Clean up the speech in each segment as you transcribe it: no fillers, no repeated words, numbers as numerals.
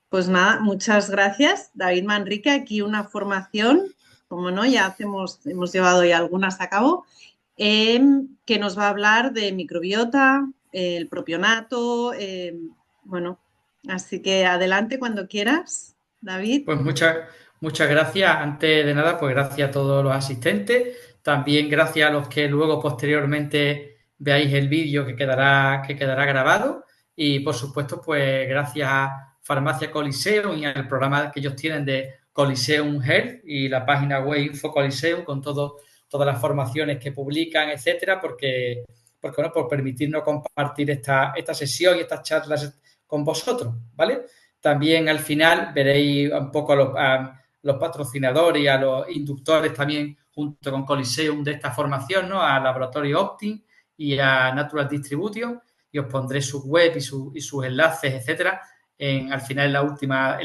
Pues nada, muchas gracias, David Manrique. Aquí una formación, como no, hemos llevado ya algunas a cabo, que nos va a hablar de microbiota, el propionato, bueno, así que adelante cuando quieras, David. Pues muchas gracias. Antes de nada, pues gracias a todos los asistentes. También gracias a los que luego posteriormente veáis el vídeo que quedará grabado. Y por supuesto, pues gracias a Farmacia Coliseum y al programa que ellos tienen de Coliseum Health y la página web Info Coliseum con todas las formaciones que publican, etcétera, porque bueno, por permitirnos compartir esta sesión y estas charlas con vosotros, ¿vale? También al final veréis un poco a los patrocinadores y a los inductores también junto con Coliseum de esta formación, ¿no? A Laboratorio Optim y a Natural Distribution, y os pondré sus web y sus enlaces, etcétera, al final en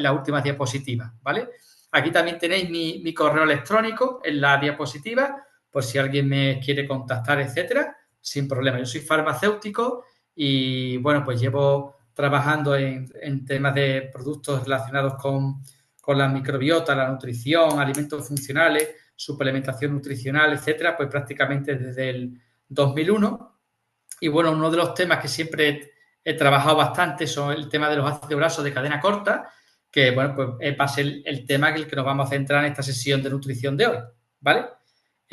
la última diapositiva, ¿vale? Aquí también tenéis mi correo electrónico en la diapositiva, por si alguien me quiere contactar, etcétera, sin problema. Yo soy farmacéutico y, bueno, pues llevo trabajando en temas de productos relacionados con la microbiota, la nutrición, alimentos funcionales, suplementación nutricional, etcétera, pues prácticamente desde el 2001. Y bueno, uno de los temas que siempre he trabajado bastante son el tema de los ácidos grasos de cadena corta, que bueno, pues va a ser el tema en el que nos vamos a centrar en esta sesión de nutrición de hoy, ¿vale?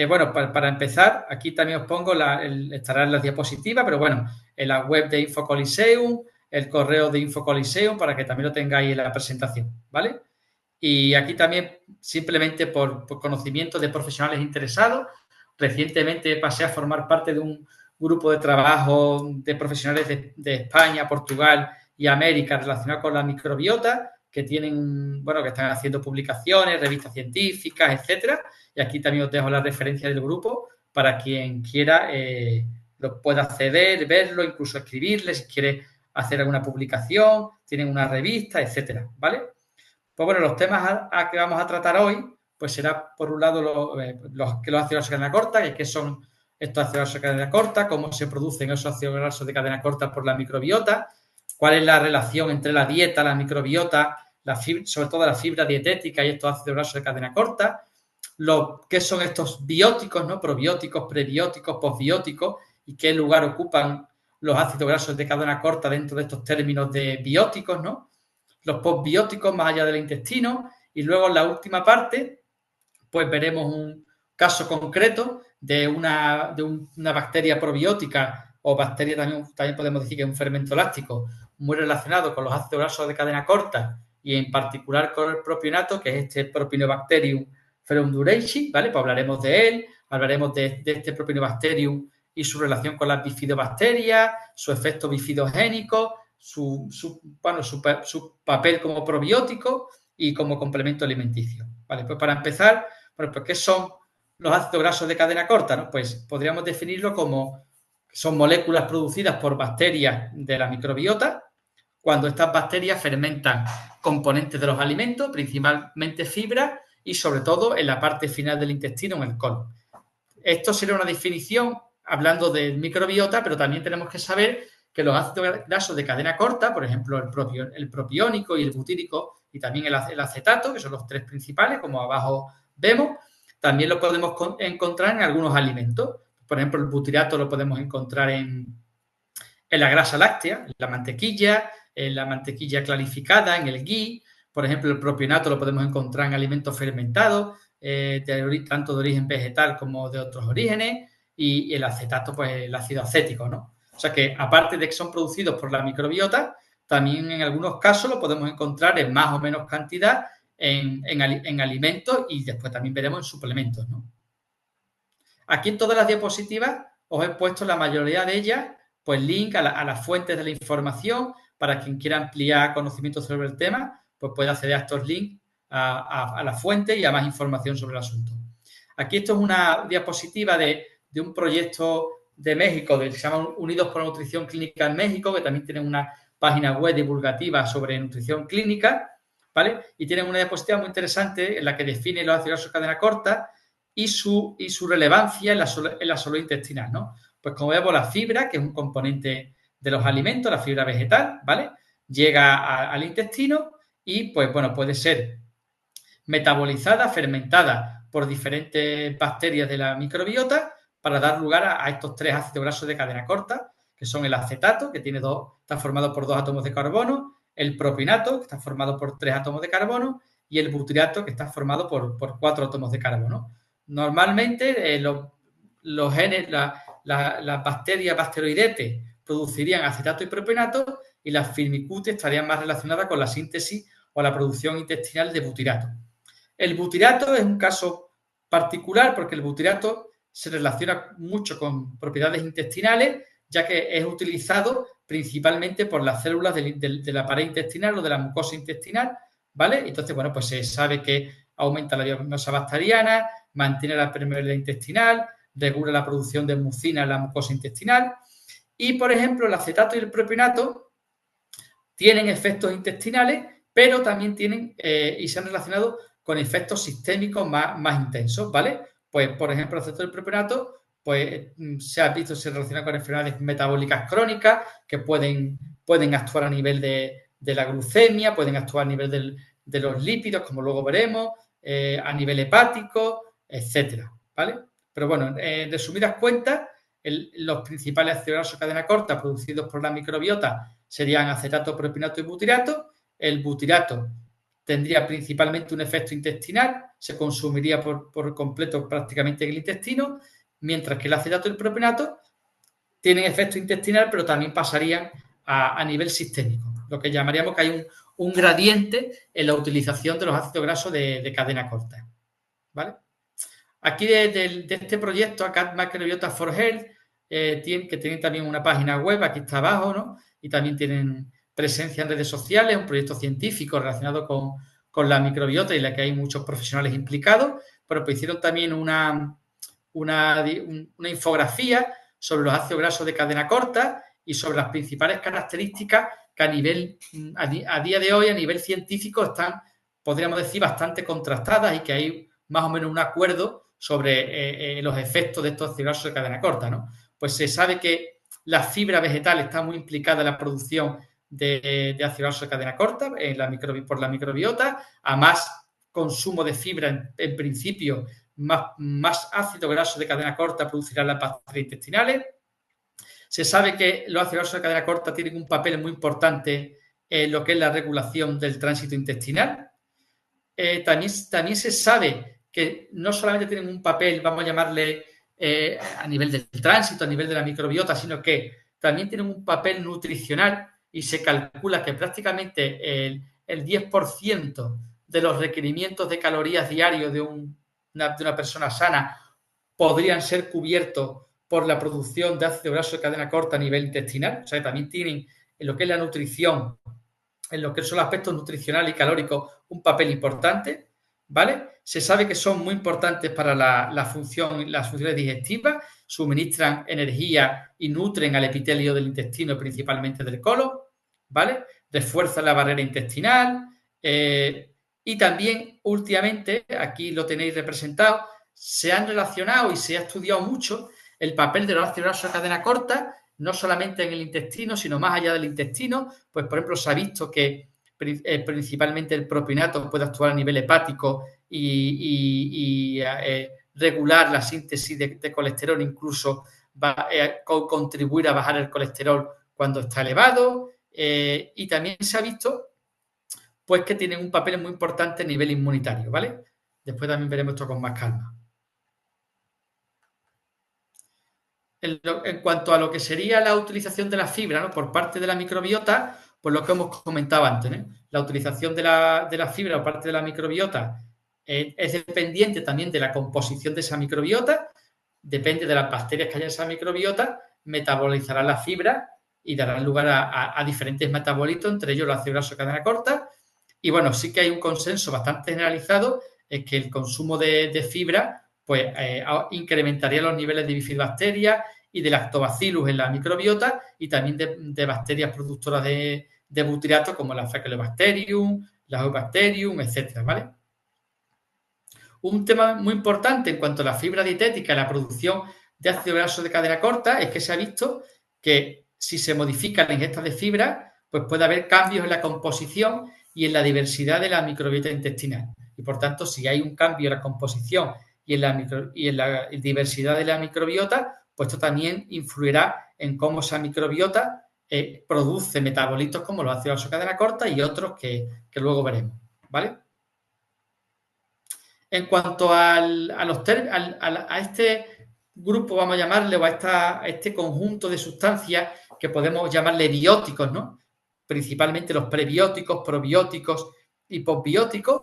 Bueno, para empezar, aquí también os pongo, estará en las diapositivas, pero bueno, en la web de Info Coliseum, el correo de Info Coliseum, para que también lo tengáis en la presentación, ¿vale? Y aquí también, simplemente por conocimiento de profesionales interesados, recientemente pasé a formar parte de un grupo de trabajo de profesionales de España, Portugal y América relacionados con la microbiota, que tienen, bueno, que están haciendo publicaciones, revistas científicas, etcétera. Y aquí también os dejo la referencia del grupo para quien quiera lo pueda acceder, verlo, incluso escribirle si quiere hacer alguna publicación, tienen una revista, etcétera, ¿vale? Pues bueno, los temas que vamos a tratar hoy, pues será por un lado los ácidos grasos de cadena corta, que qué son estos ácidos grasos de cadena corta, cómo se producen esos ácidos grasos de cadena corta por la microbiota, cuál es la relación entre la dieta, la microbiota, sobre todo la fibra dietética y estos ácidos grasos de cadena corta, qué son estos bióticos, ¿no? Probióticos, prebióticos, posbióticos y qué lugar ocupan los ácidos grasos de cadena corta dentro de estos términos de bióticos, ¿no? Los postbióticos más allá del intestino, y luego en la última parte pues veremos un caso concreto de una bacteria probiótica o bacteria, también podemos decir que es un fermento láctico muy relacionado con los ácidos grasos de cadena corta y en particular con el propionato, que es este Propionobacterium ferundurensii, ¿vale? Pues hablaremos de él, hablaremos de este Propionobacterium y su relación con las bifidobacterias, su efecto bifidogénico, su papel como probiótico y como complemento alimenticio. Vale, pues para empezar, bueno, pues ¿qué son los ácidos grasos de cadena corta? ¿No? Pues podríamos definirlo como son moléculas producidas por bacterias de la microbiota cuando estas bacterias fermentan componentes de los alimentos, principalmente fibra y sobre todo en la parte final del intestino, en el colon. Esto sería una definición hablando del microbiota, pero también tenemos que saber que los ácidos grasos de cadena corta, por ejemplo, el propiónico y el butírico y también el acetato, que son los tres principales, como abajo vemos, también lo podemos encontrar en algunos alimentos. Por ejemplo, el butirato lo podemos encontrar en la grasa láctea, en la mantequilla clarificada, en el ghee. Por ejemplo, el propionato lo podemos encontrar en alimentos fermentados, tanto de origen vegetal como de otros orígenes, y el acetato, pues el ácido acético, ¿no? O sea que, aparte de que son producidos por la microbiota, también en algunos casos lo podemos encontrar en más o menos cantidad en alimentos y después también veremos en suplementos, ¿no? Aquí en todas las diapositivas os he puesto la mayoría de ellas, pues link a las fuentes de la información para quien quiera ampliar conocimientos sobre el tema, pues puede acceder a estos links a la fuente y a más información sobre el asunto. Aquí esto es una diapositiva de un proyecto de México que se llama Unidos por la Nutrición Clínica en México, que también tienen una página web divulgativa sobre nutrición clínica, ¿vale? Y tienen una diapositiva muy interesante en la que define los ácidos grasos de cadena corta y su relevancia en la salud intestinal, ¿no? Pues como vemos, la fibra, que es un componente de los alimentos, la fibra vegetal, ¿vale? Llega al intestino y, pues bueno, puede ser metabolizada, fermentada por diferentes bacterias de la microbiota para dar lugar a estos 3 ácidos grasos de cadena corta, que son el acetato, que está formado por 2 átomos de carbono, el propinato, que está formado por 3 átomos de carbono, y el butirato, que está formado por 4 átomos de carbono. Normalmente, los genes, las bacterias bacteroidetes producirían acetato y propinato, y las firmicutes estarían más relacionadas con la síntesis o la producción intestinal de butirato. El butirato es un caso particular porque el butirato se relaciona mucho con propiedades intestinales, ya que es utilizado principalmente por las células de la pared intestinal o de la mucosa intestinal, ¿vale? Entonces, bueno, pues se sabe que aumenta la biomasa bacteriana, mantiene la permeabilidad intestinal, regula la producción de mucina en la mucosa intestinal. Y, por ejemplo, el acetato y el propionato tienen efectos intestinales, pero también tienen y se han relacionado con efectos sistémicos más intensos, ¿vale? Pues, por ejemplo, el acetato y el propionato, pues se ha visto, se relaciona con enfermedades metabólicas crónicas que pueden actuar a nivel de la glucemia, pueden actuar a nivel de los lípidos, como luego veremos, a nivel hepático, etcétera, ¿vale? Pero bueno, en resumidas cuentas, los principales ácidos grasos de cadena corta producidos por la microbiota serían acetato, propionato y butirato. El butirato tendría principalmente un efecto intestinal, se consumiría por completo prácticamente en el intestino, mientras que el acetato y el propionato tienen efecto intestinal, pero también pasarían a nivel sistémico, lo que llamaríamos que hay un gradiente en la utilización de los ácidos grasos de cadena corta, ¿vale? Aquí de este proyecto, acá Microbiota for Health, que tienen también una página web, aquí está abajo, ¿no? Y también tienen presencia en redes sociales, un proyecto científico relacionado con la microbiota y en la que hay muchos profesionales implicados, pero pues hicieron también una infografía sobre los ácidos grasos de cadena corta y sobre las principales características que a día de hoy, a nivel científico, están, podríamos decir, bastante contrastadas y que hay más o menos un acuerdo sobre los efectos de estos ácidos grasos de cadena corta, ¿no? Pues se sabe que la fibra vegetal está muy implicada en la producción de ácidos grasos de cadena corta por la microbiota. A más consumo de fibra, en principio, más ácido graso de cadena corta producirán las bacterias intestinales. Se sabe que los ácidos grasos de cadena corta tienen un papel muy importante en lo que es la regulación del tránsito intestinal. También se sabe que no solamente tienen un papel, vamos a llamarle, a nivel del tránsito, a nivel de la microbiota, sino que también tienen un papel nutricional y se calcula que prácticamente el 10% de los requerimientos de calorías diarios de una persona sana podrían ser cubiertos por la producción de ácido graso de cadena corta a nivel intestinal. O sea, que también tienen en lo que es la nutrición, en lo que son los aspectos nutricionales y calóricos, un papel importante, ¿vale? Se sabe que son muy importantes para las funciones digestivas, suministran energía y nutren al epitelio del intestino, principalmente del colon, ¿vale? Refuerzan la barrera intestinal y también últimamente, aquí lo tenéis representado, se han relacionado y se ha estudiado mucho el papel de los ácidos grasos de cadena corta, no solamente en el intestino, sino más allá del intestino. Pues, por ejemplo, se ha visto que principalmente el propionato puede actuar a nivel hepático y regular la síntesis de colesterol, incluso contribuir a bajar el colesterol cuando está elevado. Y también se ha visto pues que tienen un papel muy importante a nivel inmunitario, ¿vale? Después también veremos esto con más calma. En cuanto a lo que sería la utilización de la fibra, ¿no?, por parte de la microbiota, pues lo que hemos comentado antes, ¿no? La utilización de la fibra por parte de la microbiota es dependiente también de la composición de esa microbiota, depende de las bacterias que haya en esa microbiota, metabolizarán la fibra y darán lugar a diferentes metabolitos, entre ellos los ácidos grasos de cadena corta. Y bueno, sí que hay un consenso bastante generalizado, es que el consumo de fibra pues incrementaría los niveles de bifidobacterias y de lactobacillus en la microbiota y también de bacterias productoras de butirato como la Faecalibacterium, la Eubacterium, etcétera, ¿vale? Un tema muy importante en cuanto a la fibra dietética y la producción de ácido graso de cadena corta es que se ha visto que si se modifica la ingesta de fibra, pues puede haber cambios en la composición y en la diversidad de la microbiota intestinal. Y por tanto, si hay un cambio en la composición y en la diversidad de la microbiota, pues esto también influirá en cómo esa microbiota produce metabolitos como los ácidos grasos de cadena corta y otros que luego veremos, ¿vale? En cuanto a este grupo, vamos a llamarle, o a este conjunto de sustancias que podemos llamarle bióticos, ¿no? Principalmente los prebióticos, probióticos y posbióticos.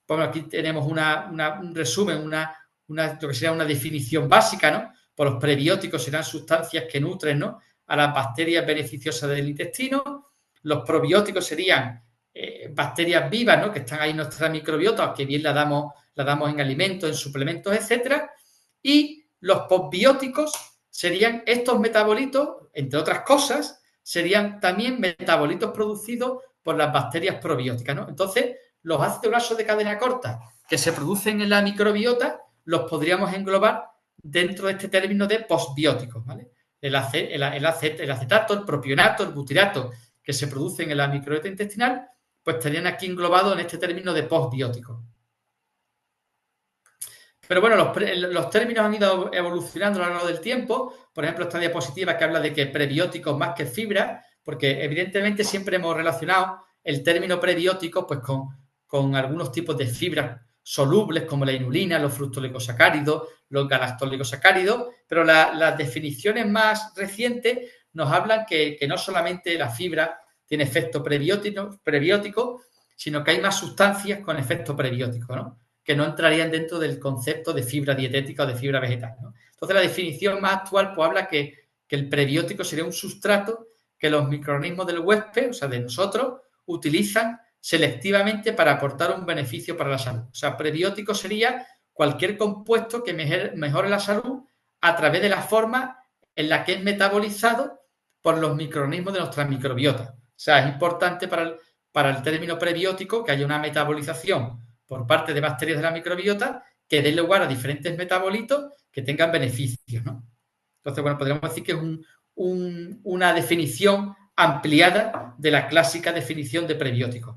Bueno, aquí tenemos un resumen, lo que sería una definición básica, ¿no? Pues los prebióticos serán sustancias que nutren, ¿no?, a las bacterias beneficiosas del intestino. Los probióticos serían bacterias vivas, ¿no?, que están ahí en nuestra microbiota, que bien la damos en alimentos, en suplementos, etcétera. Y los posbióticos serían estos metabolitos, entre otras cosas, serían también metabolitos producidos por las bacterias probióticas, ¿no? Entonces, los ácidos grasos de cadena corta que se producen en la microbiota los podríamos englobar dentro de este término de posbióticos, ¿vale? El acetato, el propionato, el butirato que se producen en la microbiota intestinal, pues estarían aquí englobados en este término de posbióticos. Pero bueno, los términos han ido evolucionando a lo largo del tiempo. Por ejemplo, esta diapositiva que habla de que prebióticos más que fibra, porque evidentemente siempre hemos relacionado el término prebiótico pues con algunos tipos de fibras solubles como la inulina, los fructoligosacáridos, los galactoligosacáridos, pero las definiciones más recientes nos hablan que no solamente la fibra tiene efecto prebiótico, sino que hay más sustancias con efecto prebiótico, ¿no?, que no entrarían dentro del concepto de fibra dietética o de fibra vegetal, ¿no? Entonces, la definición más actual pues habla que el prebiótico sería un sustrato que los microorganismos del huésped, o sea, de nosotros, utilizan selectivamente para aportar un beneficio para la salud. O sea, prebiótico sería cualquier compuesto que mejore la salud a través de la forma en la que es metabolizado por los microorganismos de nuestra microbiota. O sea, es importante para el término prebiótico que haya una metabolización por parte de bacterias de la microbiota que den lugar a diferentes metabolitos que tengan beneficios, ¿no? Entonces, bueno, podríamos decir que es una definición ampliada de la clásica definición de prebióticos.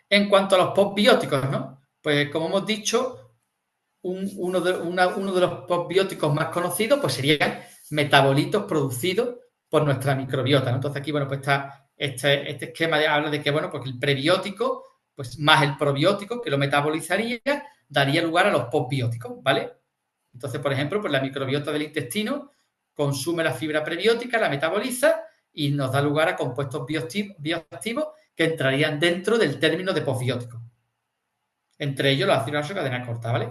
En cuanto a los posbióticos, ¿no?, pues como hemos dicho, uno de los posbióticos más conocidos pues serían metabolitos producidos por nuestra microbiota, ¿no? Entonces aquí, bueno, pues está este esquema habla de que, bueno, pues el prebiótico pues más el probiótico que lo metabolizaría daría lugar a los posbióticos, ¿vale? Entonces, por ejemplo, pues la microbiota del intestino consume la fibra prebiótica, la metaboliza y nos da lugar a compuestos bioactivos que entrarían dentro del término de posbiótico. Entre ellos los ácidos grasos de cadena corta, ¿vale?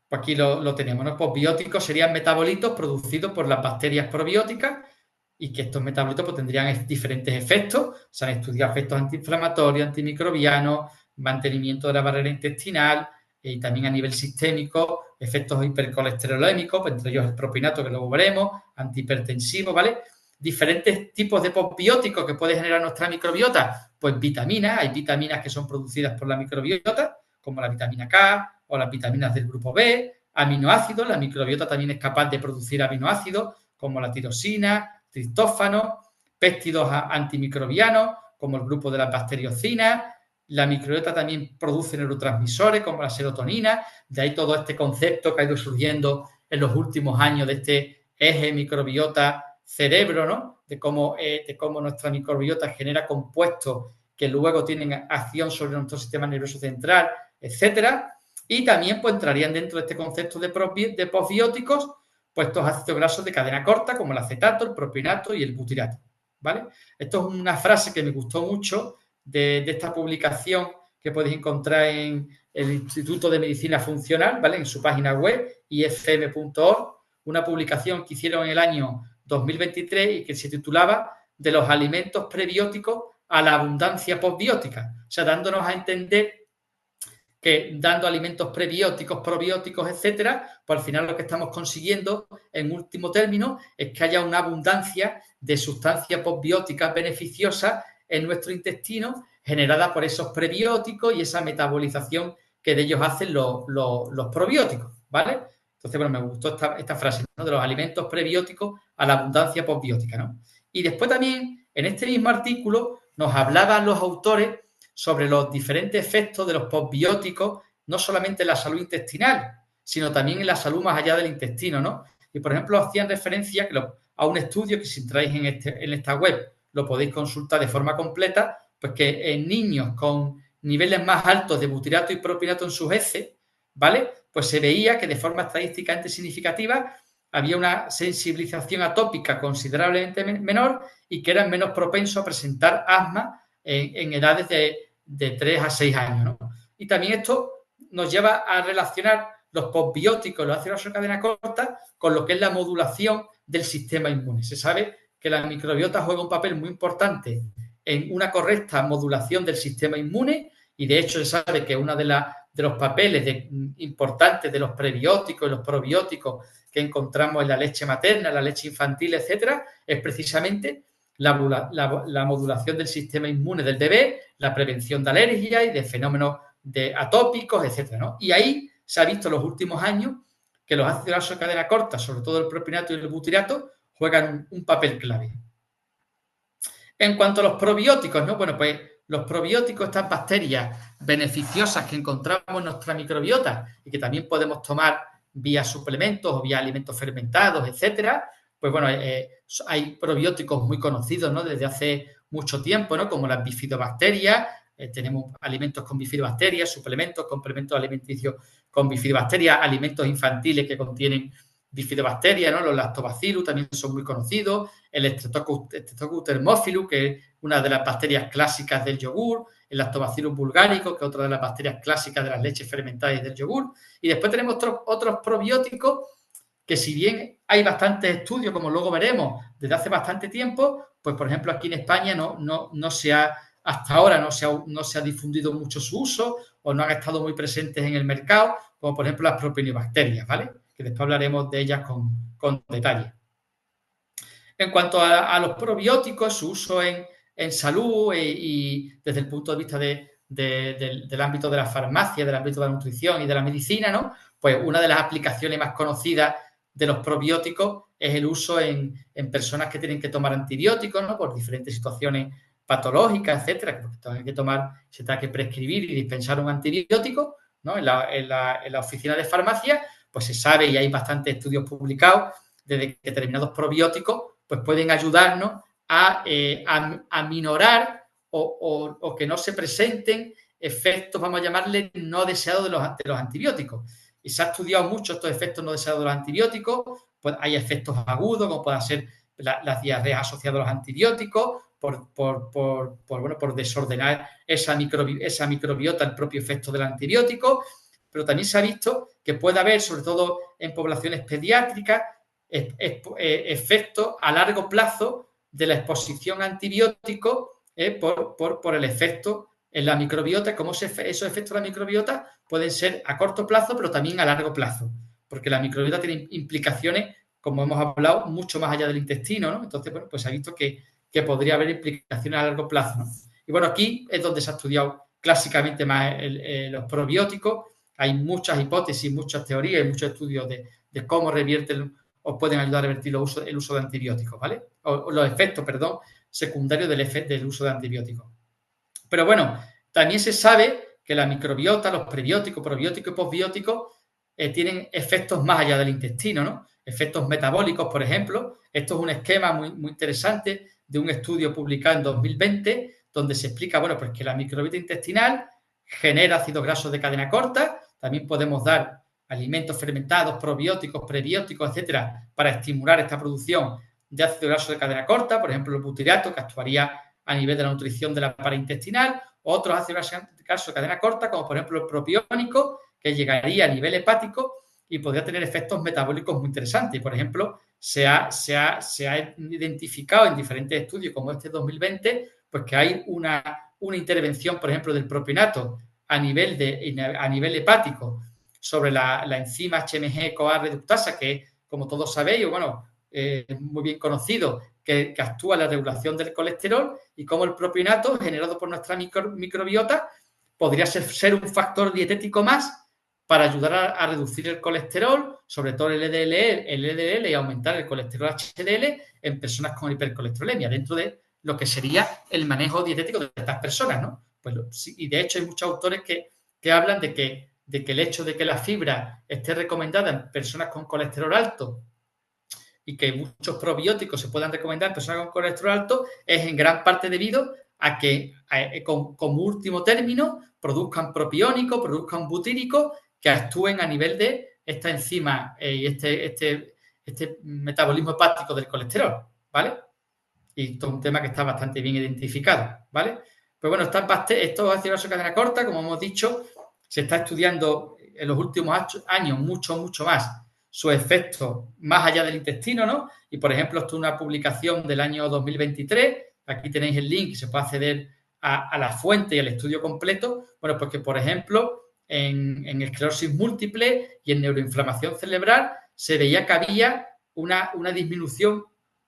Pues aquí lo tenemos, ¿no? Posbióticos serían metabolitos producidos por las bacterias probióticas y que estos metabolitos pues, tendrían diferentes efectos. Se han estudiado efectos antiinflamatorios, antimicrobianos, mantenimiento de la barrera intestinal y también a nivel sistémico, efectos hipercolesterolémicos, pues, entre ellos el propinato, que luego veremos, antihipertensivo, ¿vale? Diferentes tipos de posbióticos que puede generar nuestra microbiota, pues vitaminas, hay vitaminas que son producidas por la microbiota, como la vitamina K o las vitaminas del grupo B, aminoácidos, la microbiota también es capaz de producir aminoácidos, como la tirosina, triptófano, péptidos antimicrobianos, como el grupo de las bacteriocinas. La microbiota también produce neurotransmisores, como la serotonina. De ahí todo este concepto que ha ido surgiendo en los últimos años de este eje microbiota-cerebro, ¿no? De cómo nuestra microbiota genera compuestos que luego tienen acción sobre nuestro sistema nervioso central, etcétera. Y también pues, entrarían dentro de este concepto de posbióticos pues estos ácidos grasos de cadena corta, como el acetato, el propionato y el butirato, ¿vale? Esto es una frase que me gustó mucho de esta publicación que podéis encontrar en el Instituto de Medicina Funcional, ¿vale?, en su página web, ifm.org, una publicación que hicieron en el año 2023 y que se titulaba "De los alimentos prebióticos a la abundancia posbiótica", o sea, dándonos a entender que dando alimentos prebióticos, probióticos, etcétera, pues al final lo que estamos consiguiendo, en último término, es que haya una abundancia de sustancias posbióticas beneficiosas en nuestro intestino, generada por esos prebióticos y esa metabolización que de ellos hacen los probióticos, ¿vale? Entonces, bueno, me gustó esta frase, ¿no?, de los alimentos prebióticos a la abundancia posbiótica, ¿no? Y después también En este mismo artículo nos hablaban los autores sobre los diferentes efectos de los postbióticos, no solamente en la salud intestinal, sino también en la salud más allá del intestino, ¿no? Y, por ejemplo, hacían referencia a un estudio que si entráis en esta web lo podéis consultar de forma completa, pues que en niños con niveles más altos de butirato y propinato en sus heces, ¿vale? Pues se veía que de forma estadísticamente significativa había una sensibilización atópica considerablemente menor y que eran menos propensos a presentar asma en edades de 3 a 6 años, ¿no? Y también esto nos lleva a relacionar los postbióticos, los ácidos grasos de cadena corta, con lo que es la modulación del sistema inmune. Se sabe que la microbiota juega un papel muy importante en una correcta modulación del sistema inmune y de hecho se sabe que uno de los papeles importantes de los prebióticos y los probióticos que encontramos en la leche materna, la leche infantil, etcétera, es precisamente la modulación del sistema inmune del bebé, la prevención de alergias y de fenómenos atópicos, etcétera, ¿no? Y ahí se ha visto en los últimos años que los ácidos grasos de cadena corta, sobre todo el propinato y el butirato, juegan un papel clave. En cuanto a los probióticos, ¿no? Bueno, pues los probióticos, estas bacterias beneficiosas que encontramos en nuestra microbiota y que también podemos tomar vía suplementos o vía alimentos fermentados, etcétera, pues bueno, hay probióticos muy conocidos, ¿no? Desde hace mucho tiempo, ¿no? Como las bifidobacterias, tenemos alimentos con bifidobacterias, suplementos, complementos alimenticios con bifidobacterias, alimentos infantiles que contienen bifidobacterias, ¿no? Los lactobacillus también son muy conocidos, el Streptococcus thermophilus, que es una de las bacterias clásicas del yogur, el Lactobacillus bulgaricus, que es otra de las bacterias clásicas de las leches fermentadas y del yogur, y después tenemos otros probióticos que si bien hay bastantes estudios, como luego veremos, desde hace bastante tiempo, pues por ejemplo aquí en España hasta ahora no se ha difundido mucho su uso o no han estado muy presentes en el mercado, como por ejemplo las propionibacterias, ¿vale? Que después hablaremos de ellas con detalle. En cuanto a los probióticos, su uso en salud y desde el punto de vista del ámbito de la farmacia, del ámbito de la nutrición y de la medicina, ¿no? Pues una de las aplicaciones más conocidas de los probióticos es el uso en personas que tienen que tomar antibióticos, ¿no? Por diferentes situaciones patológicas, etcétera, que se tenga que prescribir y dispensar un antibiótico, ¿no? En la oficina de farmacia, pues se sabe y hay bastantes estudios publicados de que determinados probióticos pues pueden ayudarnos a minorar o que no se presenten efectos, vamos a llamarle, no deseados de los antibióticos. Y se ha estudiado mucho estos efectos no deseados de los antibióticos, pues hay efectos agudos, como pueden ser las diarreas asociadas a los antibióticos, por desordenar esa microbiota, el propio efecto del antibiótico, pero también se ha visto que puede haber, sobre todo en poblaciones pediátricas, efectos a largo plazo de la exposición a antibióticos por el efecto en la microbiota, como esos efectos de la microbiota pueden ser a corto plazo, pero también a largo plazo, porque la microbiota tiene implicaciones, como hemos hablado, mucho más allá del intestino, ¿no? Entonces, bueno, pues se ha visto que podría haber implicaciones a largo plazo, ¿no? Y bueno, aquí es donde se ha estudiado clásicamente más los probióticos. Hay muchas hipótesis, muchas teorías y muchos estudios de cómo revierten o pueden ayudar a revertir el uso de antibióticos, ¿vale? O los efectos, secundarios del uso de antibióticos. Pero bueno, también se sabe que la microbiota, los prebióticos, probióticos y posbióticos tienen efectos más allá del intestino, ¿no? Efectos metabólicos, por ejemplo. Esto es un esquema muy, muy interesante de un estudio publicado en 2020, donde se explica, bueno, pues que la microbiota intestinal genera ácidos grasos de cadena corta. También podemos dar alimentos fermentados, probióticos, prebióticos, etcétera, para estimular esta producción de ácido graso de cadena corta, por ejemplo, el butirato, que actuaría a nivel de la nutrición de la pared intestinal, otros ácidos grasos de cadena corta, como por ejemplo el propiónico, que llegaría a nivel hepático y podría tener efectos metabólicos muy interesantes. Por ejemplo, se ha identificado en diferentes estudios, como este 2020, pues que hay una intervención, por ejemplo, del propionato a nivel hepático sobre la enzima HMG-CoA reductasa, que como todos sabéis, bueno, muy bien conocido, que actúa en la regulación del colesterol, y como el propionato generado por nuestra microbiota podría ser un factor dietético más para ayudar a reducir el colesterol, sobre todo el LDL y aumentar el colesterol HDL en personas con hipercolesterolemia, dentro de lo que sería el manejo dietético de estas personas, ¿no? Pues y de hecho hay muchos autores que hablan de que el hecho de que la fibra esté recomendada en personas con colesterol alto y que muchos probióticos se puedan recomendar en personas con colesterol alto es en gran parte debido a que, como último término, produzcan propiónicos, produzcan butínicos que actúen a nivel de esta enzima y este metabolismo hepático del colesterol, ¿vale? Y esto es un tema que está bastante bien identificado, ¿vale? Pues bueno, estos ácidos grasos de cadena corta, como hemos dicho, se está estudiando en los últimos años mucho más su efecto más allá del intestino, ¿no? Y, por ejemplo, esto es una publicación del año 2023, aquí tenéis el link y se puede acceder a la fuente y al estudio completo. Bueno, pues que, por ejemplo, en esclerosis múltiple y en neuroinflamación cerebral se veía que había una disminución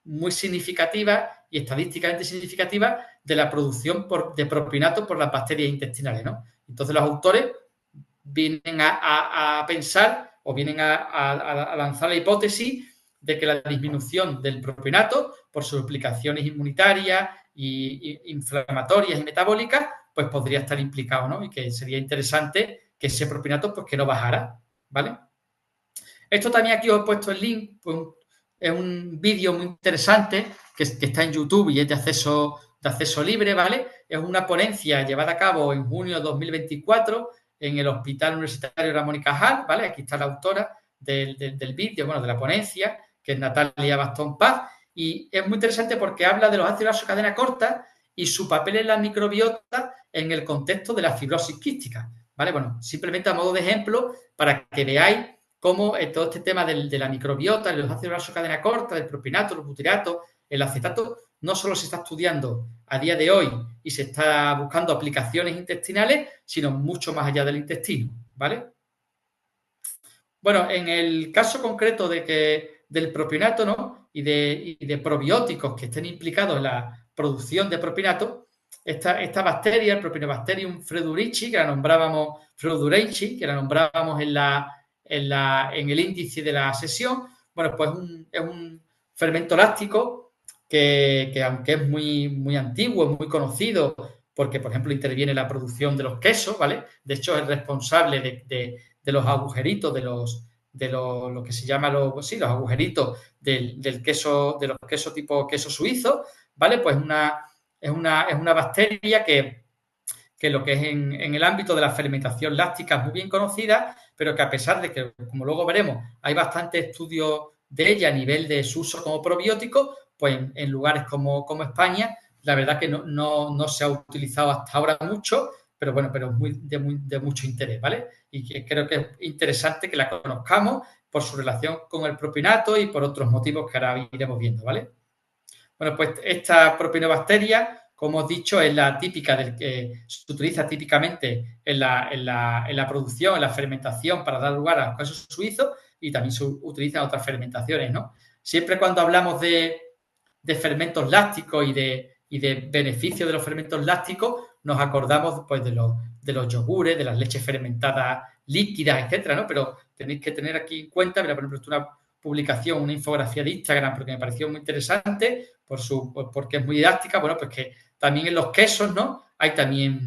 muy significativa y estadísticamente significativa de la producción de propinato por las bacterias intestinales, ¿no? Entonces los autores vienen a pensar o vienen a lanzar la hipótesis de que la disminución del propinato por sus implicaciones inmunitarias e inflamatorias y metabólicas, pues podría estar implicado, ¿no? Y que sería interesante que ese propinato, pues que no bajara, ¿vale? Esto también aquí os he puesto el link, pues, es un vídeo muy interesante que está en YouTube y es de acceso libre, ¿vale? Es una ponencia llevada a cabo en junio de 2024 en el Hospital Universitario Ramón y Cajal, ¿vale? Aquí está la autora del vídeo, bueno, de la ponencia, que es Natalia Bastón Paz, y es muy interesante porque habla de los ácidos grasos de cadena corta y su papel en la microbiota en el contexto de la fibrosis quística, ¿vale? Bueno, simplemente a modo de ejemplo, para que veáis cómo todo este tema de la microbiota, de los ácidos grasos de cadena corta, del propinato, los butiratos, el acetato, no solo se está estudiando a día de hoy y se está buscando aplicaciones intestinales, sino mucho más allá del intestino, ¿vale? Bueno, en el caso concreto del propinato, ¿no? y de probióticos que estén implicados en la producción de propinato, esta bacteria, el Propionibacterium freudurici, que la nombrábamos Freudureci, que la nombrábamos en el índice de la sesión, bueno, pues es un fermento láctico que aunque es muy antiguo, es muy conocido, porque, por ejemplo, interviene en la producción de los quesos, ¿vale? De hecho, es responsable de los agujeritos, lo que se llama los agujeritos del queso, de los quesos tipo queso suizo, ¿vale? Pues es una bacteria que lo que es en el ámbito de la fermentación láctica es muy bien conocida, pero que a pesar de que, como luego veremos, hay bastantes estudios de ella a nivel de su uso como probiótico, pues en lugares como España, la verdad que no se ha utilizado hasta ahora mucho, pero bueno, pero es de mucho interés, ¿vale? Y que creo que es interesante que la conozcamos por su relación con el propinato y por otros motivos que ahora iremos viendo, ¿vale? Bueno, pues esta propionibacteria, como os he dicho, es la típica del que se utiliza típicamente en la producción, en la fermentación para dar lugar a los quesos suizos y también se utilizan otras fermentaciones, ¿no? Siempre cuando hablamos de fermentos lácticos y de beneficios de los fermentos lácticos, nos acordamos pues de los yogures, de las leches fermentadas líquidas, etcétera, ¿no? Pero tenéis que tener aquí en cuenta, mira, por ejemplo, esto es una publicación, una infografía de Instagram, porque me pareció muy interesante, porque es muy didáctica, bueno, pues que también en los quesos, ¿no? Hay también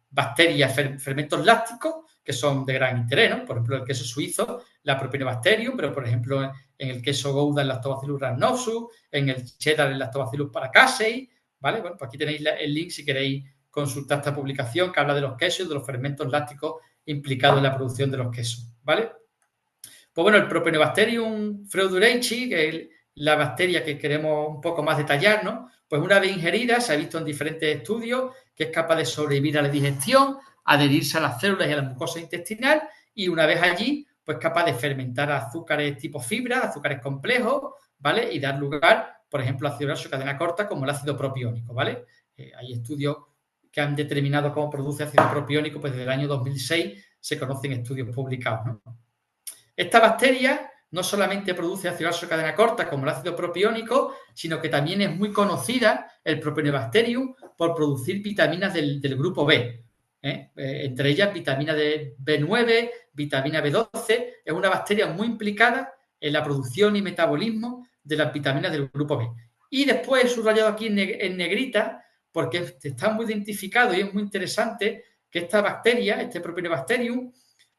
bacterias, fermentos lácticos, que son de gran interés, ¿no? Por ejemplo, el queso suizo, la Propionibacterium, pero por ejemplo, en el queso Gouda, el Lactobacillus rhamnosus, en el cheddar, el Lactobacillus paracasei, ¿vale? Bueno, pues aquí tenéis el link si queréis consultar esta publicación que habla de los quesos y de los fermentos lácticos implicados en la producción de los quesos, ¿vale? Pues bueno, el Propionibacterium freudureci, que es la bacteria que queremos un poco más detallar, ¿no? Pues una vez ingerida, se ha visto en diferentes estudios que es capaz de sobrevivir a la digestión, adherirse a las células y a la mucosa intestinal y una vez allí, pues capaz de fermentar azúcares tipo fibra, azúcares complejos, ¿vale? Y dar lugar, por ejemplo, a ácido graso de cadena corta como el ácido propiónico, ¿vale? Hay estudios que han determinado cómo produce ácido propiónico, pues desde el año 2006 se conocen estudios publicados, ¿no? Esta bacteria no solamente produce ácido graso de cadena corta como el ácido propiónico, sino que también es muy conocida, el Propionibacterium, por producir vitaminas del grupo B. Entre ellas vitamina B9, vitamina B12. Es una bacteria muy implicada en la producción y metabolismo de las vitaminas del grupo B. Y después he subrayado aquí en negrita, porque está muy identificado y es muy interesante que esta bacteria, este Propionibacterium,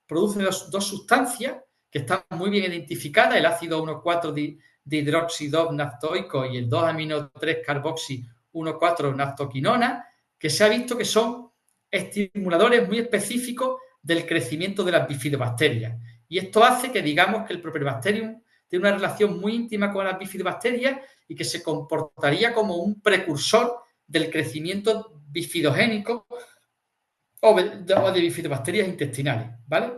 produce dos sustancias que están muy bien identificadas, el ácido 1,4 dihidroxidonaftoico y el 2-amino-3-carboxi 1,4-naftoquinona, que se ha visto que son estimuladores muy específicos del crecimiento de las bifidobacterias. Y esto hace que digamos que el Propionibacterium tiene una relación muy íntima con las bifidobacterias y que se comportaría como un precursor del crecimiento bifidogénico o de bifidobacterias intestinales, ¿vale?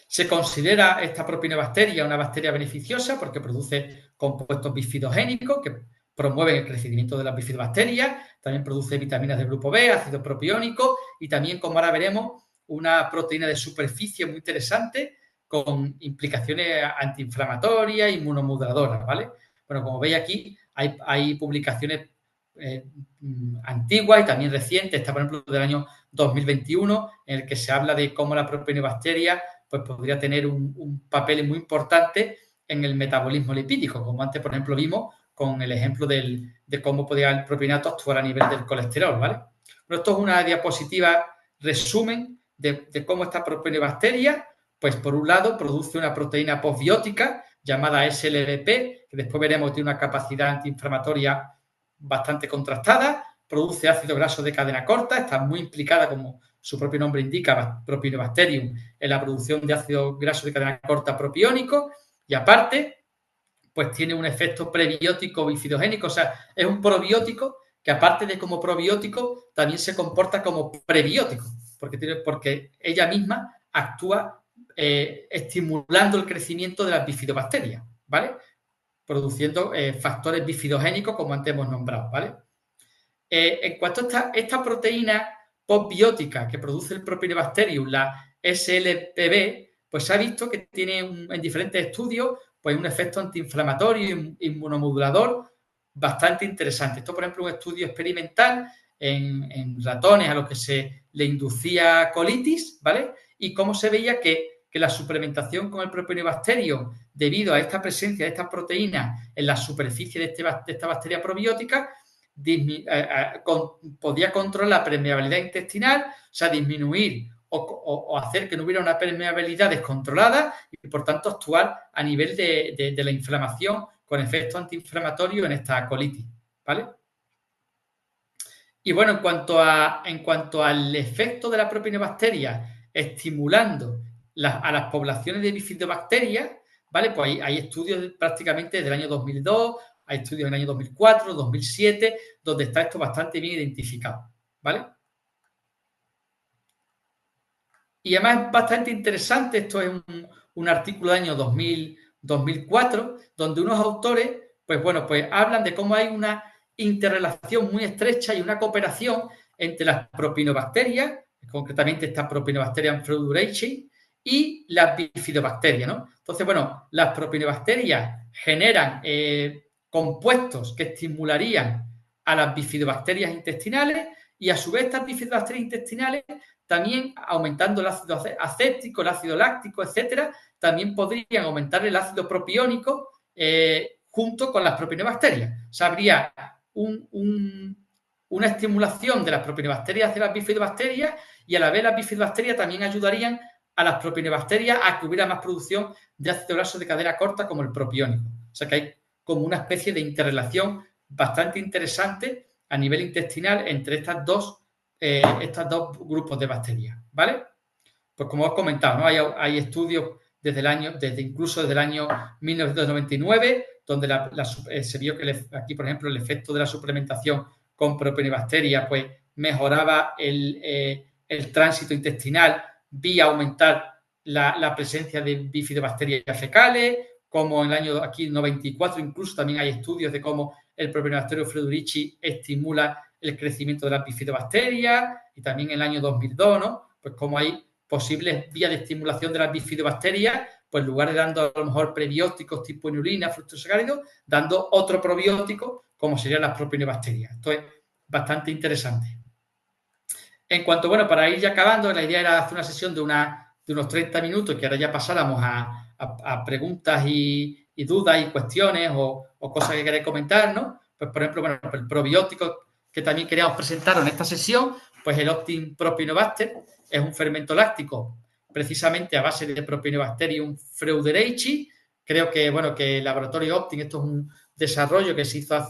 Se considera esta propionibacteria una bacteria beneficiosa porque produce compuestos bifidogénicos que promueven el crecimiento de las bifidobacterias, también produce vitaminas del grupo B, ácido propiónico y también, como ahora veremos, una proteína de superficie muy interesante con implicaciones antiinflamatorias, inmunomoduladoras, ¿vale? Bueno, como veis aquí, hay publicaciones antiguas y también recientes, esta por ejemplo del año 2021, en el que se habla de cómo la propionibacteria pues podría tener un papel muy importante en el metabolismo lipídico, como antes, por ejemplo, vimos con el ejemplo de cómo podía el propionato actuar a nivel del colesterol, ¿vale? Pero esto es una diapositiva resumen de cómo esta propionibacteria, pues por un lado produce una proteína postbiótica llamada SLBP, que después veremos que tiene una capacidad antiinflamatoria bastante contrastada, produce ácido graso de cadena corta, está muy implicada, como su propio nombre indica, Propionibacterium, en la producción de ácido graso de cadena corta propiónico y aparte, pues tiene un efecto prebiótico bifidogénico, o sea, es un probiótico que aparte de como probiótico, también se comporta como prebiótico, porque ella misma actúa estimulando el crecimiento de las bifidobacterias, ¿vale? Produciendo factores bifidogénicos, como antes hemos nombrado, ¿vale? En cuanto a esta proteína postbiótica que produce el Propionibacterium, la SLPB, pues se ha visto que tiene en diferentes estudios pues un efecto antiinflamatorio y inmunomodulador bastante interesante. Esto, por ejemplo, un estudio experimental en ratones a los que se le inducía colitis, ¿vale? Y cómo se veía que la suplementación con el Propionibacterium, debido a esta presencia de estas proteínas en la superficie de esta bacteria probiótica, podía controlar la permeabilidad intestinal, o sea, disminuir o hacer que no hubiera una permeabilidad descontrolada y, por tanto, actuar a nivel de la inflamación con efecto antiinflamatorio en esta colitis, ¿vale? Y bueno, en cuanto al efecto de la propionibacteria estimulando a las poblaciones de bifidobacterias, ¿vale? Pues hay estudios prácticamente desde el año 2002, hay estudios en el año 2004, 2007, donde está esto bastante bien identificado, ¿vale? Y además es bastante interesante, esto es un artículo del año 2004, donde unos autores, pues bueno, pues hablan de cómo hay una interrelación muy estrecha y una cooperación entre las propionibacterias, concretamente esta Propionibacterium freudenreich, y las bifidobacterias, ¿no? Entonces, bueno, las propionibacterias generan compuestos que estimularían a las bifidobacterias intestinales y a su vez estas bifidobacterias intestinales también aumentando el ácido acético, el ácido láctico, etcétera, también podrían aumentar el ácido propiónico junto con las propionibacterias. O sea, habría una estimulación de las propionibacterias hacia las bifidobacterias y a la vez las bifidobacterias también ayudarían a las propionibacterias a que hubiera más producción de ácido graso de cadena corta como el propiónico. O sea que hay como una especie de interrelación bastante interesante a nivel intestinal entre estos dos grupos de bacterias, ¿vale? Pues como os he comentado, ¿no? Hay estudios incluso desde el año 1999, donde se vio que aquí, por ejemplo, el efecto de la suplementación con propionibacterias pues mejoraba el tránsito intestinal vía aumentar la presencia de bifidobacterias fecales, como en el año aquí 94 incluso también hay estudios de cómo el Propionibacterium freudenreichi estimula el crecimiento de las bifidobacterias y también en el año 2002, ¿no? Pues como hay posibles vías de estimulación de las bifidobacterias, pues en lugar de dando a lo mejor prebióticos tipo inulina, fructosacáridos, dando otro probiótico como serían las propionibacterias. Esto es bastante interesante. En cuanto, bueno, para ir ya acabando, la idea era hacer una sesión de unos 30 minutos, que ahora ya pasáramos a preguntas y y dudas y cuestiones o cosas que queréis comentar, ¿no? Pues, por ejemplo, bueno, el probiótico que también queríamos presentar en esta sesión, pues el Optim Propionobacter es un fermento láctico precisamente a base de Propionobacterium freudereichi. Creo que, bueno, que el laboratorio Optim, esto es un desarrollo que se hizo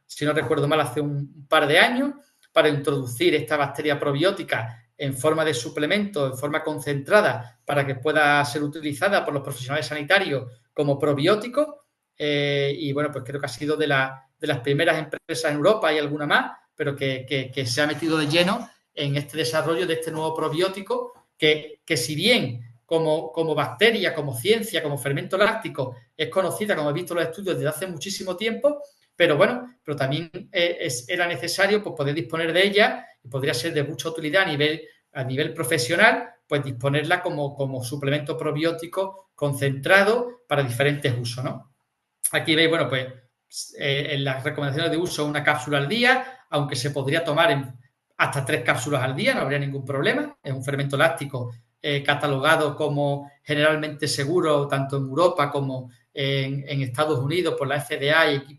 si no recuerdo mal, hace un par de años, para introducir esta bacteria probiótica en forma de suplemento, en forma concentrada, para que pueda ser utilizada por los profesionales sanitarios como probiótico. Y bueno, pues creo que ha sido de las primeras empresas en Europa, hay alguna más, pero que se ha metido de lleno en este desarrollo de este nuevo probiótico, que si bien como bacteria, como ciencia, como fermento láctico, es conocida, como he visto en los estudios, desde hace muchísimo tiempo, pero bueno, pero también era necesario pues, poder disponer de ella y podría ser de mucha utilidad a nivel profesional, pues disponerla como suplemento probiótico concentrado para diferentes usos, ¿no? Aquí veis, bueno, pues en las recomendaciones de uso una cápsula al día, aunque se podría tomar hasta 3 cápsulas al día, no habría ningún problema. Es un fermento láctico catalogado como generalmente seguro tanto en Europa como en Estados Unidos por la FDA y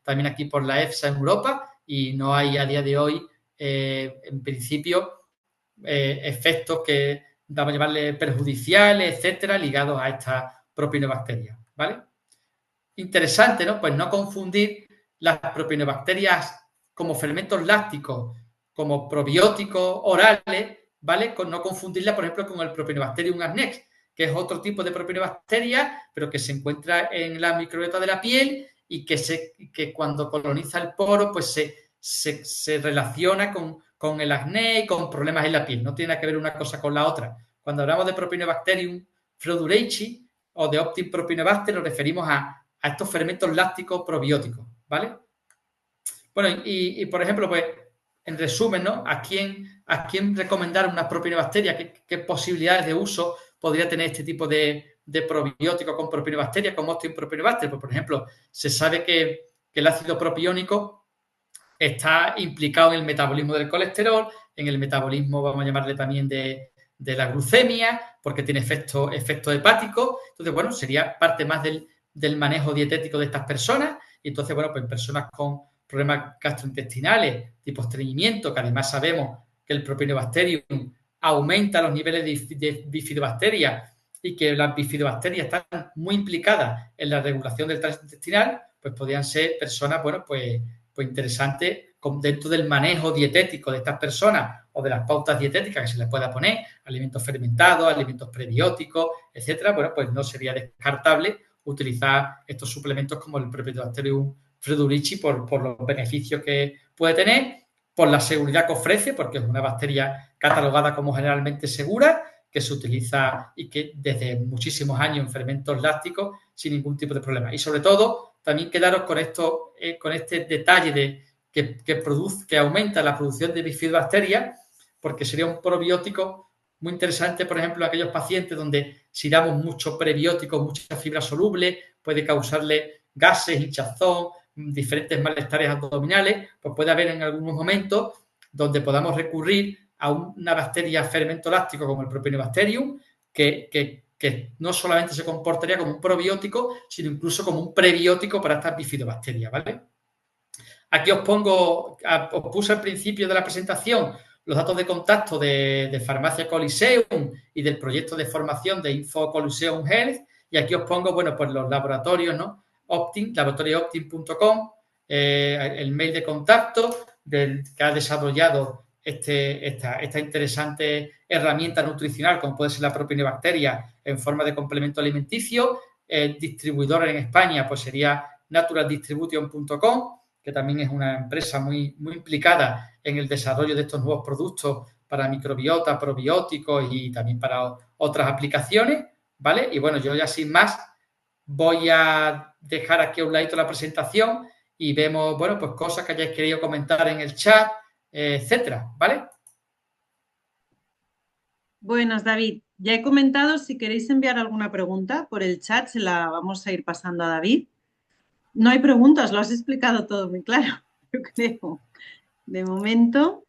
también aquí por la EFSA en Europa, y no hay a día de hoy, en principio, efectos que vamos a llamarle perjudiciales, etcétera, ligados a esta propionobacteria, ¿vale? Interesante, ¿no? Pues no confundir las propionobacterias como fermentos lácticos, como probióticos orales, ¿vale? No confundirla, por ejemplo, con el Propionobacterium agnex, que es otro tipo de propionobacteria, pero que se encuentra en la microbiota de la piel y que cuando coloniza el poro, pues se relaciona con el acné y con problemas en la piel. No tiene que ver una cosa con la otra. Cuando hablamos de Propionobacterium freudereichi o de Optim Propionobacter, nos referimos a estos fermentos lácticos probióticos, ¿vale? Bueno, y por ejemplo, pues, en resumen, ¿no? ¿A quién recomendar una propionobacteria? ¿Qué posibilidades de uso podría tener este tipo de probiótico con propionobacterias, como Optim Propionobacter? Pues, por ejemplo, se sabe que el ácido propiónico está implicado en el metabolismo del colesterol, en el metabolismo, vamos a llamarle también de la glucemia, porque tiene efecto hepático. Entonces, bueno, sería parte más del manejo dietético de estas personas. Y entonces, bueno, pues en personas con problemas gastrointestinales, tipo estreñimiento, que además sabemos que el Propionobacterium aumenta los niveles de bifidobacterias y que las bifidobacterias están muy implicadas en la regulación del tránsito intestinal, pues podrían ser personas, bueno, pues interesantes dentro del manejo dietético de estas personas o de las pautas dietéticas que se les pueda poner, alimentos fermentados, alimentos prebióticos, etcétera. Bueno, pues no sería descartable utilizar estos suplementos como el Propionobacterium freudereichi por los beneficios que puede tener, por la seguridad que ofrece, porque es una bacteria catalogada como generalmente segura, que se utiliza y que desde muchísimos años en fermentos lácticos sin ningún tipo de problema. Y sobre todo, también quedaros con este detalle que aumenta la producción de bifidobacterias, porque sería un probiótico muy interesante, por ejemplo, en aquellos pacientes donde si damos mucho prebiótico, mucha fibra soluble, puede causarle gases, hinchazón, diferentes malestares abdominales, pues puede haber en algunos momentos donde podamos recurrir a una bacteria fermento láctico como el Propionobacterium, que no solamente se comportaría como un probiótico, sino incluso como un prebiótico para estas bifidobacterias, ¿vale? Aquí os puse al principio de la presentación los datos de contacto de Farmacia Coliseum y del proyecto de formación de Info Coliseum Health, y aquí os pongo, bueno, pues los laboratorios, ¿no? Optim, laboratoriooptim.com, el mail de contacto que ha desarrollado esta interesante herramienta nutricional, como puede ser la propionobacteria en forma de complemento alimenticio. El distribuidor en España pues sería naturaldistribution.com, que también es una empresa muy, muy implicada en el desarrollo de estos nuevos productos para microbiota, probióticos y también para otras aplicaciones, ¿vale? Y bueno, yo ya sin más voy a dejar aquí a un ladito la presentación y vemos, bueno, pues cosas que hayáis querido comentar en el chat, etcétera, ¿vale? Buenas, David. Ya he comentado, si queréis enviar alguna pregunta por el chat, se la vamos a ir pasando a David. No hay preguntas, lo has explicado todo muy claro, yo creo, de momento.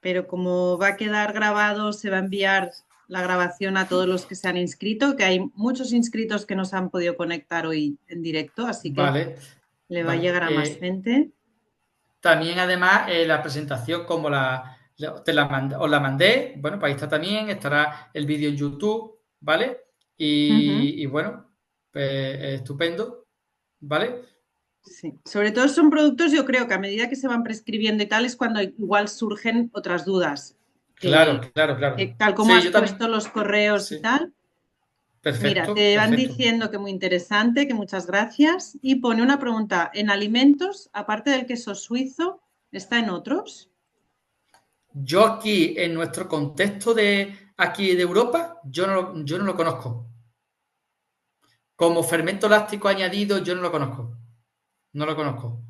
Pero como va a quedar grabado, se va a enviar la grabación a todos los que se han inscrito, que hay muchos inscritos que no se han podido conectar hoy en directo, así que Vale, le va a vale. llegar a más gente. También, además, la presentación, como os la mandé, bueno, pues ahí está también, estará el vídeo en YouTube, ¿vale? Y bueno, pues estupendo, ¿vale? Sí, sobre todo son productos, yo creo que a medida que se van prescribiendo y tal, es cuando igual surgen otras dudas. Claro, Que, claro, claro. que tal como Sí, has yo también. puesto los correos y Sí, tal, mira, perfecto, te van perfecto. diciendo que muy interesante, que muchas gracias. Y pone una pregunta, ¿en alimentos, aparte del queso suizo, está en otros? Yo aquí, en nuestro contexto de aquí de Europa, yo no lo conozco. Como fermento láctico añadido, yo no lo conozco. No lo conozco.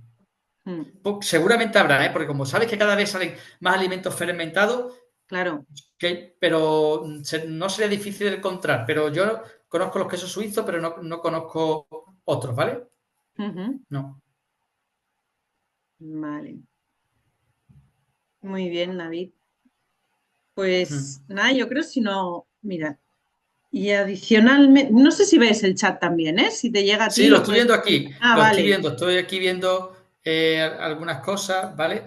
Mm, Pues seguramente habrá, ¿eh? Porque como sabes que cada vez salen más alimentos fermentados, claro. pero no sería difícil de encontrar. Pero yo conozco los quesos suizos, pero no conozco otros, ¿vale? Ujú. No. Vale. Muy bien, David. Mm. Pues nada, yo creo si no, mira, y adicionalmente, no sé si ves el chat también, ¿eh? Si te llega a ti, Sí, lo lo estoy puedes viendo comentar. aquí, Ah, lo estoy vale. viendo, estoy aquí viendo algunas cosas, ¿vale?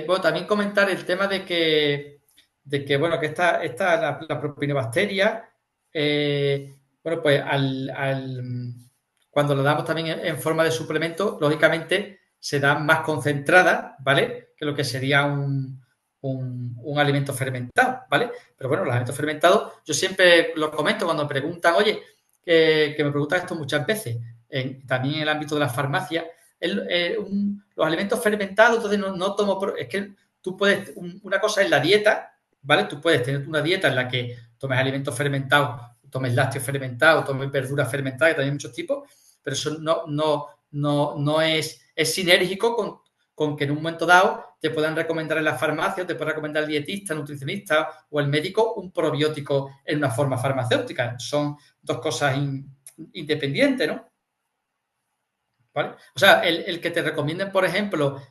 Bueno, también comentar el tema de que bueno, que la propinobacteria, bueno, pues cuando lo damos también en forma de suplemento, lógicamente se da más concentrada, ¿vale? Que lo que sería un alimento fermentado, ¿vale? Pero bueno, los alimentos fermentados, yo siempre lo comento cuando me preguntan, oye, que me preguntan esto muchas veces, también en el ámbito de la farmacia, los alimentos fermentados, entonces no tomo, es que tú puedes, una cosa es la dieta, ¿vale? Tú puedes tener una dieta en la que tomes alimentos fermentados, tomes lácteos fermentados, tomes verduras fermentadas, que también hay muchos tipos, pero eso no es sinérgico con que en un momento dado te puedan recomendar en la farmacia, te pueda recomendar el dietista, nutricionista o el médico un probiótico en una forma farmacéutica. Son dos cosas independientes, ¿no? ¿Vale? O sea, el que te recomienden, por ejemplo,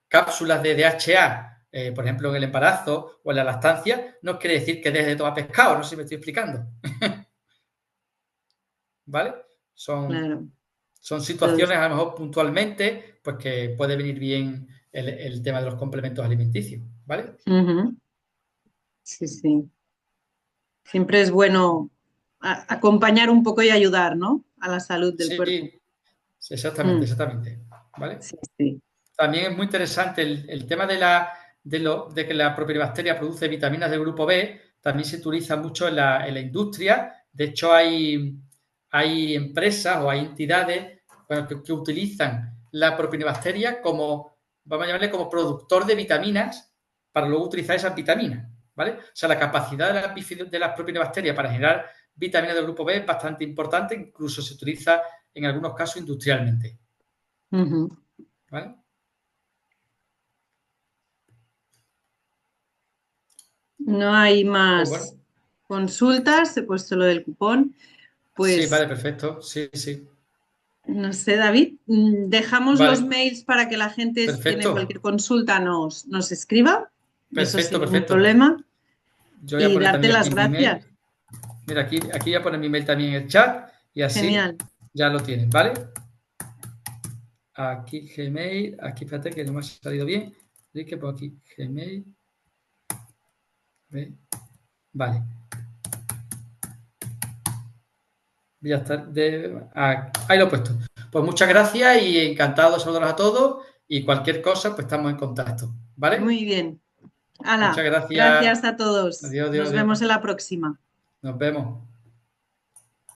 cápsulas de DHA, por ejemplo, en el embarazo o en la lactancia, no quiere decir que dejes de tomar pescado, no sé si me estoy explicando. ¿Vale? Son, Claro. son Entonces, situaciones a lo mejor puntualmente, pues que puede venir bien el tema de los complementos alimenticios, ¿vale? ujú. Sí, sí. Siempre es bueno acompañar un poco y ayudar, ¿no? A la salud del Sí, cuerpo. exactamente, Mm, exactamente, ¿vale? sí, sí. También es muy interesante el tema de que la propionibacteria produce vitaminas del grupo B, también se utiliza mucho en la industria. De hecho, hay empresas o hay entidades, bueno, que utilizan la propionibacteria como, vamos a llamarle, como productor de vitaminas para luego utilizar esas vitaminas, ¿vale? O sea, la capacidad de las propionibacterias para generar vitaminas del grupo B es bastante importante, incluso se utiliza en algunos casos industrialmente, Ujú. ¿vale? No hay Pues bueno. más consultas. He puesto lo del cupón. Sí, Pues vale, perfecto. Sí, sí. no sé, David, dejamos los Vale, mails para que la gente, si tiene perfecto. cualquier consulta, nos escriba. Eso Perfecto, sin ningún perfecto. problema. Yo voy a Y poner darte también las aquí mi gracias. email. Mira, aquí voy a poner mi email también en el chat y así Genial. ya lo tienes, ¿vale? Aquí Gmail, aquí espérate que no me ha salido bien. Enrique, por aquí Gmail. Vale, ya está. Ahí lo he puesto. Pues muchas gracias y encantado de saludaros a todos y cualquier cosa, pues estamos en contacto, ¿vale? Muy bien. Muchas Hala, gracias. gracias a todos. Adiós, adiós, Nos adiós. vemos en la próxima. Nos vemos.